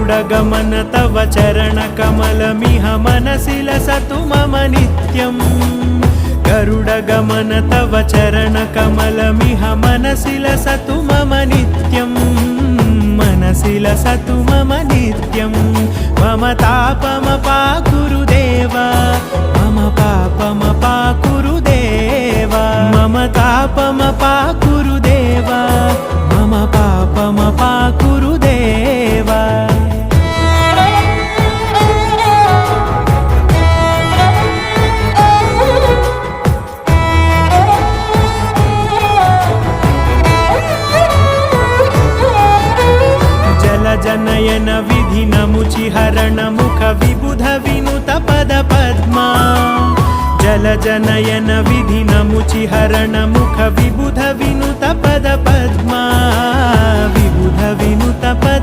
गरुडगमन तव चरणकमलमिह मनसि लसतु मम नित्यम् गरुडगमन तव चरणकमलमिह मनसि लसतु मम नित्यम् मनसि लसतु मम नित्यं मम तापमपाकुरु देवा मम पापमपाकुरु देवा मम तापमपाकुरु देवा मम पापमपाकुरु देवा जनयन विधि नमुचिहरण मुख विबुध विनुत पद पद्मा जल जनयन विधि नमुचिहरण मुख विबुध विनुत पद पद्मा विबुध विनुत पद